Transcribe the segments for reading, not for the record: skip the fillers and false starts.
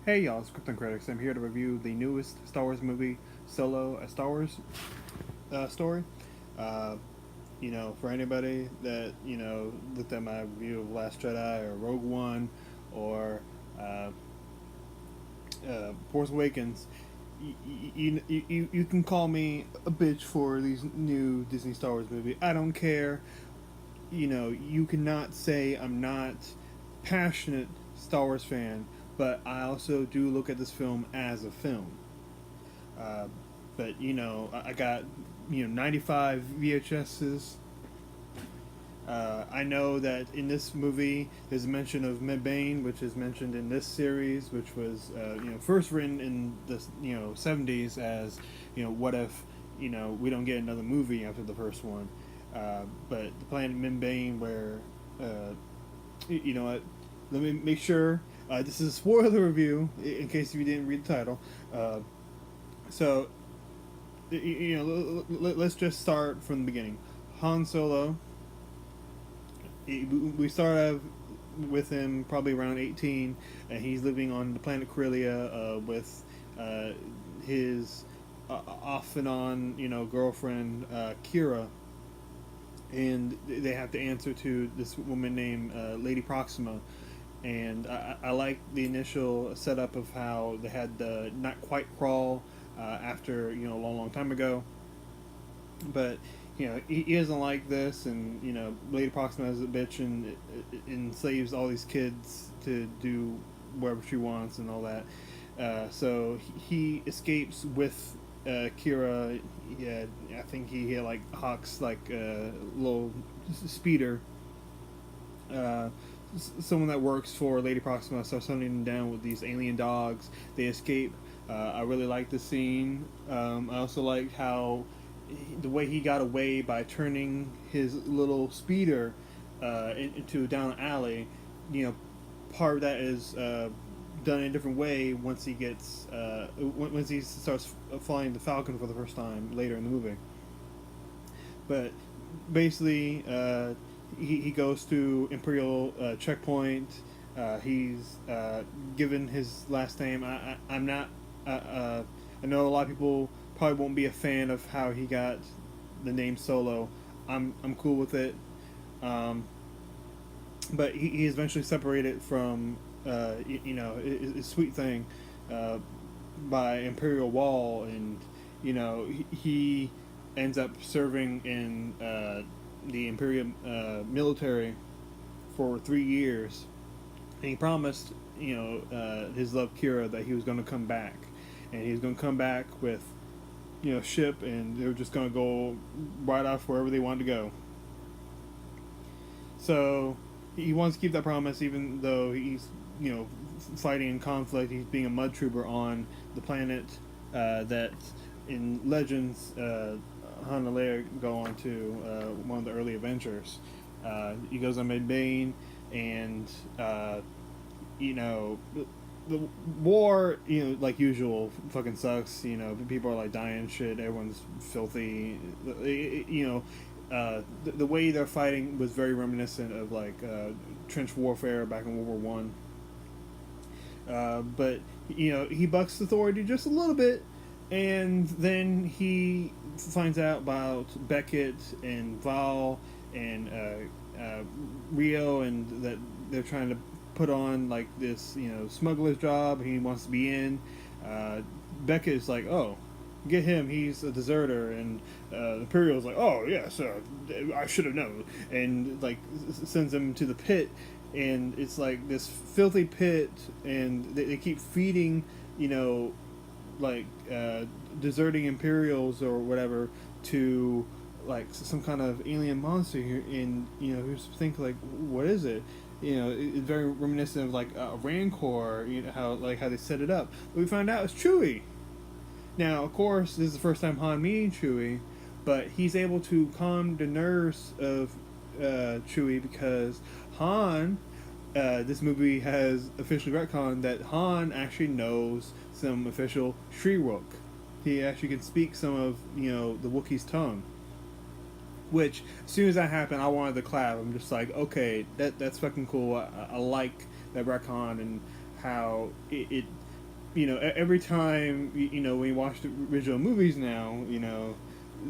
Hey y'all, it's Krypton Critics. I'm here to review the newest Star Wars movie, Solo, a Star Wars story. Uh, for anybody that, looked at my review of Last Jedi or Rogue One or uh, Force Awakens, you can call me a bitch for these new Disney Star Wars movie. I don't care. You cannot say I'm not passionate Star Wars fan, but I also do look at this film as a film. Uh, but I got 95 VHSs. I know that in this movie there's a mention of Mebane, which is mentioned in this series, which was first written in the 70s as what if we don't get another movie after the first one. But the planet Mebane, where you know what, let me make sure this is a spoiler review in case you didn't read the title. So let's just start from the beginning. Han Solo. We start out with him probably around 18, and he's living on the planet Corellia with his off and on girlfriend Kira, and they have to answer to this woman named Lady Proxima. And I like the initial setup of how they had the not quite crawl after a long time ago, but he doesn't like this, and Lady Proxima is a bitch and enslaves all these kids to do whatever she wants and all that. So he escapes with Kira. Yeah, I think he like hawks like a little speeder. Uh, Someone that works for Lady Proxima starts hunting them down with these alien dogs. They escape. I really like the scene. I also like how the way he got away by turning his little speeder into down an alley. You know, part of that is done in a different way once he gets once he starts flying the Falcon for the first time later in the movie. But basically, he goes to Imperial checkpoint. He's given his last name. I'm not. I know a lot of people probably won't be a fan of how he got the name Solo. I'm cool with it. Um, but he eventually separated from his sweet thing uh, by Imperial Wall, and he ends up serving in the Imperial military for 3 years. And he promised his love Kira that he was going to come back, and he's going to come back with ship, and they were just going to go right off wherever they wanted to go. So he wants to keep that promise, even though he's fighting in conflict. He's being a mud trooper on the planet that in Legends Han and Leia go on to one of the early adventures. He goes on Medbane, and you know the war, like usual, fucking sucks. People are like dying, shit. Everyone's filthy. The way they're fighting was very reminiscent of like trench warfare back in World War One. But he bucks authority just a little bit, and then he finds out about Beckett and Val and Rio, and that they're trying to put on like this smuggler's job. He wants to be in. Beckett is like, oh, get him, he's a deserter, and Imperial's like, oh yes, I should have known, and like sends him to the pit, and it's like this filthy pit, and they keep feeding like deserting Imperials or whatever to like some kind of alien monster here, and who's think like, what is it? It's very reminiscent of like a Rancor, how they set it up, but we find out it's Chewie. Now, of course, this is the first time Han meeting Chewie, but he's able to calm the nerves of Chewie, because Han, this movie has officially retconned that Han actually knows some official Shriwook. He actually can speak some of the Wookiee's tongue. Which, as soon as that happened, I wanted to clap. I'm just like, okay, that's fucking cool. I like that retcon, and how it every time when you watch the original movies now,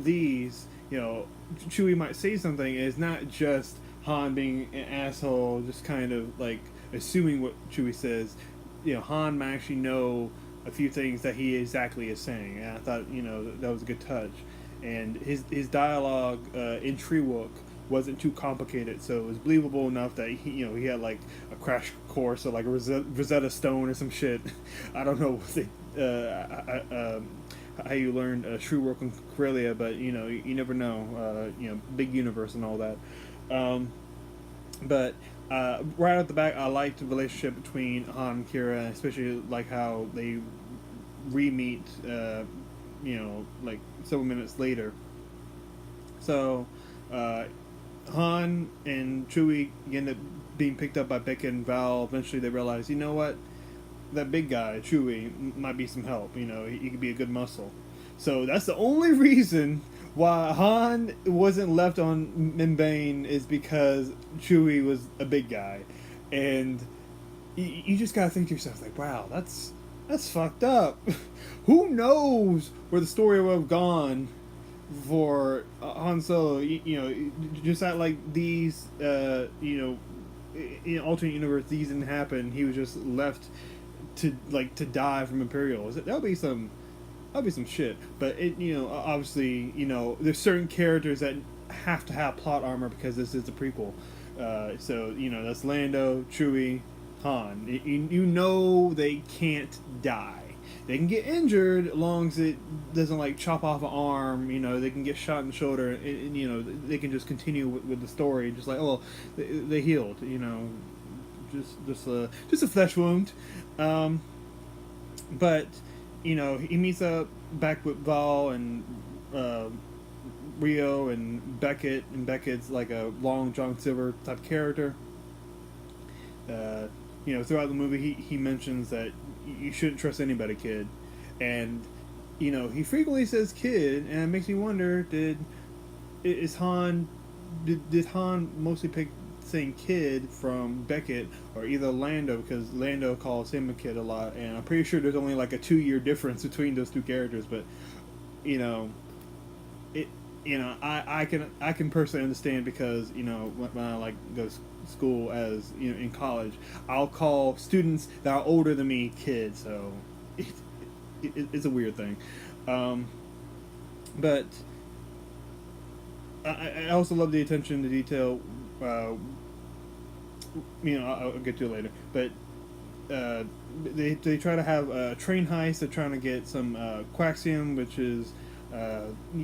these Chewie might say something, and it's not just Han being an asshole, just kind of like assuming what Chewie says. Han might actually know a few things that he exactly is saying, and I thought that was a good touch. And his dialogue in Treewook wasn't too complicated, so it was believable enough that he had like a crash course or like a Rosetta Stone or some shit. I don't know what how you learned Treewook in Corellia, but you never know. Big universe and all that. But right off the back, I liked the relationship between Han and Kira, especially like how they re-meet. Like several minutes later. So, Han and Chewie end up being picked up by Beckett and Val. Eventually, they realize, you know what, that big guy Chewie might be some help. He could be a good muscle. So that's the only reason why Han wasn't left on Mimbain is because Chewie was a big guy, and you just gotta think to yourself like, wow, that's fucked up. Who knows where the story would have gone for Han Solo? Just at like these, in alternate universe, these didn't happen. He was just left to die from Imperials. That'll be some shit. But obviously, there's certain characters that have to have plot armor because this is a prequel. So that's Lando, Chewie, Han. They can't die. They can get injured as long as it doesn't chop off an arm. They can get shot in the shoulder, and they can just continue with the story. Just like, oh, they healed. Just a flesh wound. But he meets up back with Val and Rio and Beckett, and Beckett's like a Long John Silver type character. Throughout the movie, he mentions that you shouldn't trust anybody, kid. And, he frequently says kid, and it makes me wonder, did Han mostly pick saying kid from Beckett or either Lando, because Lando calls him a kid a lot, and I'm pretty sure there's only like a 2-year difference between those two characters, but, I can personally understand because, when I go to school as in college, I'll call students that are older than me kids, so it's a weird thing. But I also love the attention to detail. I'll get to it later, but they try to have a train heist. They're trying to get some quaxium, which is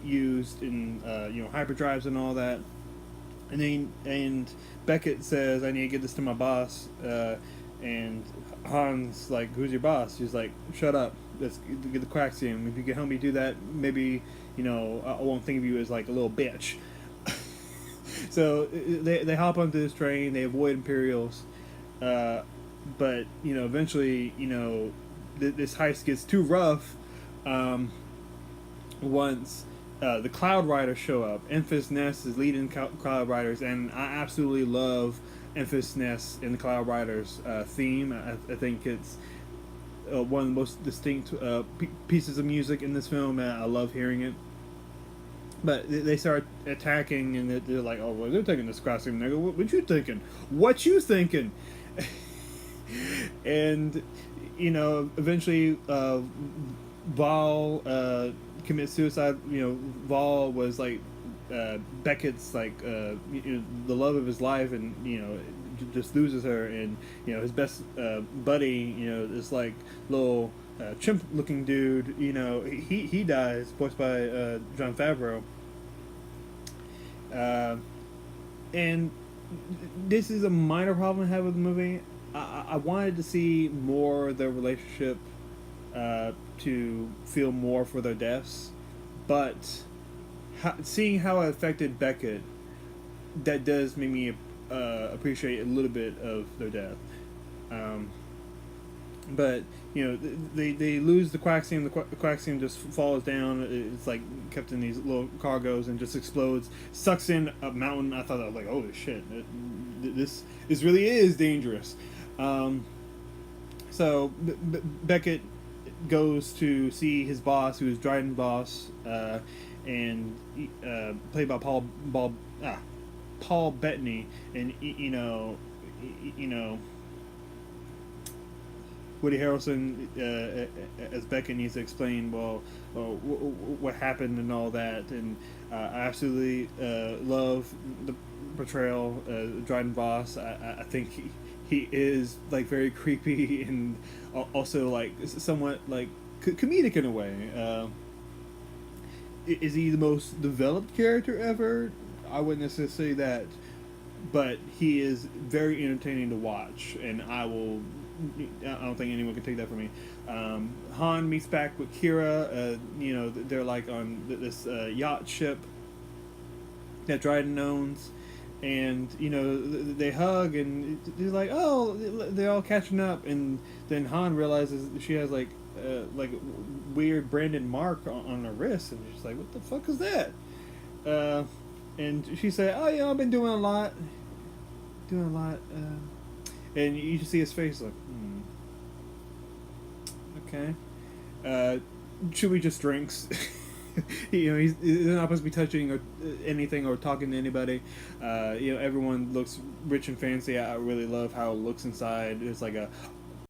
used in hyperdrives and all that. And Beckett says, I need to get this to my boss. And Han's like, who's your boss? He's like, shut up. Let's get the quaxium. If you can help me do that, maybe, I won't think of you as like a little bitch. So they hop onto this train. They avoid Imperials. But, eventually, this heist gets too rough once the Cloud Riders show up. Enfys Nest is leading Cloud Riders, and I absolutely love Enfys Nest in the Cloud Riders theme. I think it's one of the most distinct pieces of music in this film, and I love hearing it. But they start attacking, and they're like, oh, well, they're taking this crossing, nigga. What you thinking? What you thinking? And, eventually Val commits suicide. Val was like Beckett's like the love of his life, and just loses her, and his best buddy, this like little chimp looking dude, he dies, voiced by Jon Favreau. And this is a minor problem I have with the movie. I wanted to see more of their relationship, to feel more for their deaths, but seeing how it affected Beckett, that does make me appreciate a little bit of their death. But they lose the quaxium. The quaxium just falls down. It's like kept in these little cargoes and just explodes, sucks in a mountain. I thought, I was like, holy shit, this really is dangerous. So Beckett goes to see his boss, who is Dryden's boss, and played by Paul Bettany, and you know, Woody Harrelson as Becca needs to explain, what happened and all that, and I absolutely love the portrayal Dryden Voss. I think he is like very creepy and also like somewhat like comedic in a way. Is he the most developed character ever? I wouldn't necessarily say that, but he is very entertaining to watch, and I don't think anyone can take that from me. Han meets back with Kira. They're like on this yacht ship that Dryden owns, and they hug, and they're like, oh, they're all catching up, and then Han realizes she has like weird branded mark on her wrist, and she's like, what the fuck is that? And she said, oh yeah, I've been doing a lot, and you just see his face like, okay, Chewie just drinks. He's not supposed to be touching or anything or talking to anybody. Everyone looks rich and fancy. I really love how it looks inside. There's like a